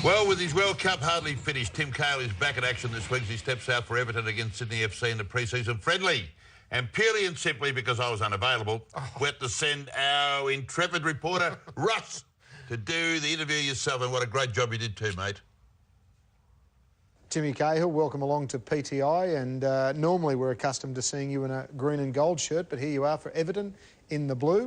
Well, with his World Cup hardly finished, Tim Cahill is back in action this week as he steps out for Everton against Sydney FC in the pre-season friendly. And purely and simply because I was unavailable, we had to send our intrepid reporter, Russ, to do the interview yourself, and what a great job you did too, mate. Tim Cahill, welcome along to PTI, and normally we're accustomed to seeing you in a green and gold shirt, but here you are for Everton in the blue.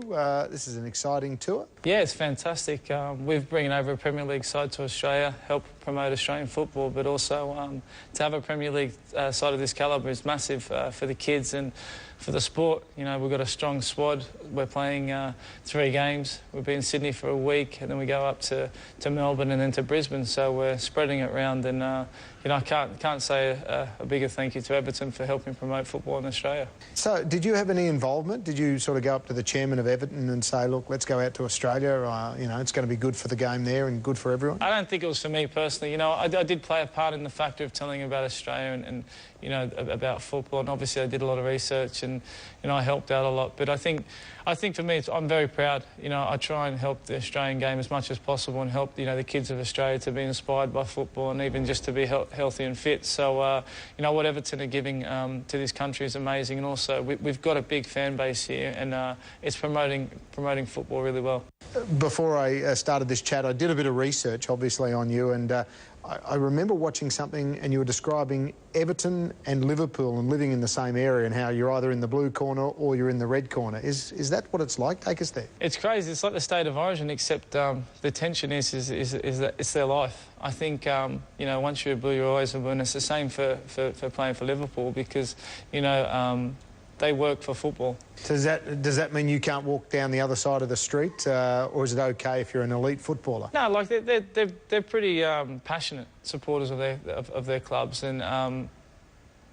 This is an exciting tour. Yeah, it's fantastic. We've bringing over a Premier League side to Australia, help promote Australian football, but also to have a Premier League side of this calibre is massive for the kids and for the sport. You know, we've got a strong squad. We're playing 3 games. We'll be in Sydney for a week, and then we go up to Melbourne and then to Brisbane. So we're spreading it around, and you know, I can't say a bigger thank you to Everton for helping promote football in Australia. So, did you have any involvement? Did you sort of go up to the chairman of Everton and say, look, let's go out to Australia, you know, it's going to be good for the game there and good for everyone? I don't think it was for me personally. You know, I did play a part in the factor of telling about Australia and you know, about football, and obviously I did a lot of research and, you know, I helped out a lot. But I think for me, I'm very proud. You know, I try and help the Australian game as much as possible and help, you know, the kids of Australia to be inspired by football and even just to be healthy and fit. So, you know, what Everton are giving to this country is amazing, and also we've got a big fan base here, and it's promoting football really well. Before I started this chat, I did a bit of research, obviously, on you, and I remember watching something and you were describing Everton and Liverpool and living in the same area and how you're either in the blue corner or you're in the red corner. Is that what it's like? Take us there. It's crazy. It's like the state of origin, except the tension is that it's their life. I think, you know, once you're a blue, you're always a blue, and it's the same for playing for Liverpool because, you know, they work for football. So does that mean you can't walk down the other side of the street, or is it okay if you're an elite footballer? No, like they're pretty passionate supporters of their clubs, and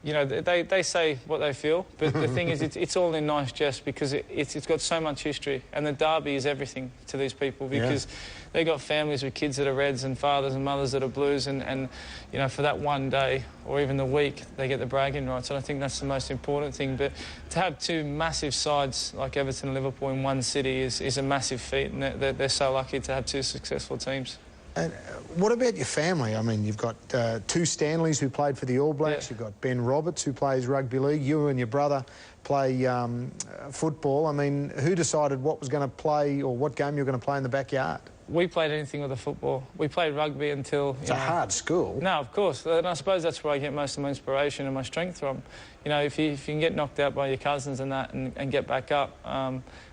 you know, they say what they feel, but the thing is, it's all in nice jest because it's got so much history, and the derby is everything to these people because they got families with kids that are Reds and fathers and mothers that are Blues, and you know, for that one day or even the week, they get the bragging rights, and I think that's the most important thing. But to have 2 massive sides like Everton and Liverpool in one city is a massive feat, and they're so lucky to have 2 successful teams. And what about your family? I mean, you've got 2 Stanleys who played for the All Blacks. Yeah. You've got Ben Roberts who plays rugby league. You and your brother play football. I mean, who decided what was going to play or what game you were going to play in the backyard? We played anything with a football. We played rugby until... It's a hard school. No, of course. And I suppose that's where I get most of my inspiration and my strength from. You know, if you can get knocked out by your cousins and that and get back up,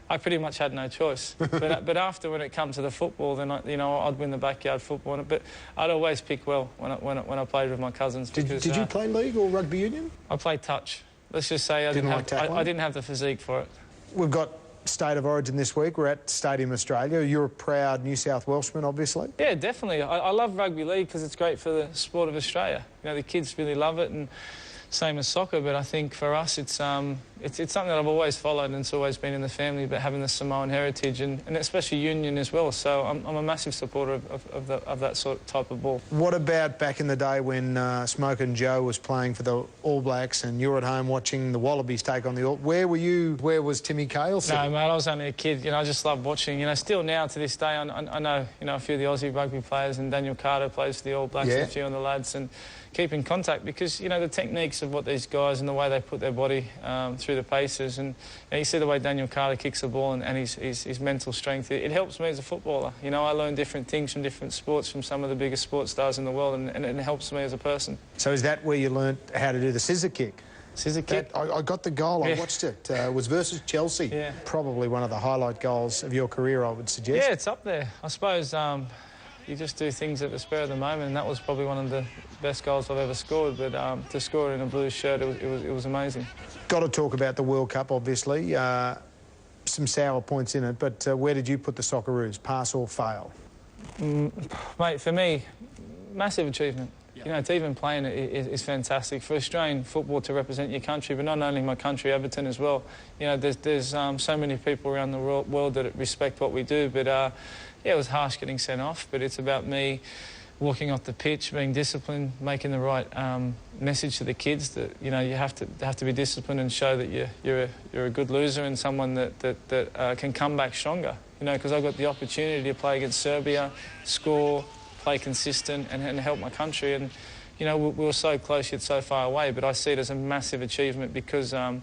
I pretty much had no choice. but after, when it comes to the football, then you know, I'd win the backyard football. But I'd always pick well when I played with my cousins. Did you play league or rugby union? I played touch. Let's just say I didn't have the physique for it. We've got State of Origin this week. We're at Stadium Australia. You're a proud New South Welshman, obviously. Yeah, definitely. I love rugby league because it's great for the sport of Australia. You know, the kids really love it, and same as soccer, but I think for us it's something that I've always followed, and it's always been in the family, but having the Samoan heritage and especially union as well, so I'm a massive supporter of that sort of type of ball. What about back in the day when Smokin' Joe was playing for the All Blacks and you were at home watching the Wallabies take on the All... Where were you? Where was Timmy Cahill sitting? No, mate, I was only a kid. You know, I just loved watching. You know, still now to this day, I know, you know, a few of the Aussie rugby players, and Daniel Carter plays for the All Blacks, and a few of the lads, and keep in contact because, you know, the techniques of what these guys and the way they put their body through the paces, and you know, you see the way Daniel Carter kicks the ball and his mental strength. It helps me as a footballer. You know, I learn different things from different sports from some of the biggest sports stars in the world, and it helps me as a person. So is that where you learnt how to do the scissor kick? Scissor kick? I got the goal. I watched it. It was versus Chelsea. Yeah. Probably one of the highlight goals of your career, I would suggest. Yeah, it's up there. I suppose you just do things at the spur of the moment, and that was probably one of the best goals I've ever scored. But to score it in a blue shirt, it was amazing. Got to talk about the World Cup, obviously. Some sour points in it, but where did you put the Socceroos? Pass or fail? Mate, for me, massive achievement. You know, to even playing it is fantastic. For Australian football to represent your country, but not only my country, Everton as well. You know, there's so many people around the world that respect what we do, but yeah, it was harsh getting sent off, but it's about me walking off the pitch, being disciplined, making the right message to the kids that, you know, you have to be disciplined and show that you're a good loser and someone that can come back stronger. You know, because I got the opportunity to play against Serbia, score, play consistent and help my country. And, you know, we were so close yet so far away, but I see it as a massive achievement because, you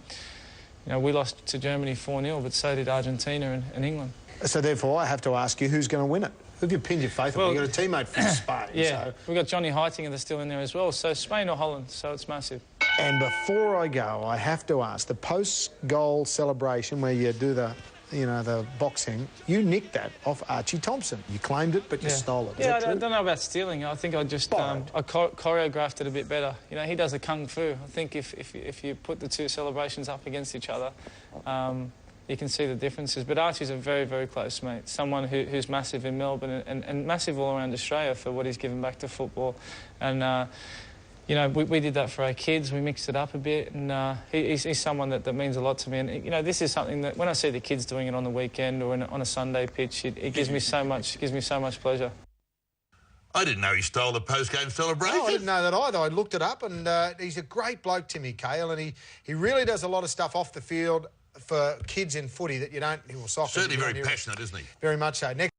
know, we lost to Germany 4-0, but so did Argentina and England. So therefore, I have to ask you, who's going to win it? Who have you pinned your faith on? You've got a teammate from Spain. Yeah, so. we've got Johnny Heitinga that's still in there as well. So Spain or Holland, so it's massive. And before I go, I have to ask, the post-goal celebration where you do the, you know, the boxing, you nicked that off Archie Thompson. You claimed it, but you stole it. Yeah, I don't know about stealing. I think I just I choreographed it a bit better. You know, he does the kung fu. I think if you put the two celebrations up against each other, you can see the differences. But Archie's a very, very close mate. Someone who's massive in Melbourne and massive all around Australia for what he's given back to football. And you know, we did that for our kids. We mixed it up a bit, and he's someone that means a lot to me. And you know, this is something that when I see the kids doing it on the weekend or on a Sunday pitch, it gives me so much. Gives me so much pleasure. I didn't know he stole the post-game celebration. No, I didn't know that either. I looked it up, and he's a great bloke, Timmy Cahill, and he really does a lot of stuff off the field for kids in footy that you don't. Well, soccer. Certainly very passionate, isn't he? Very much so. Next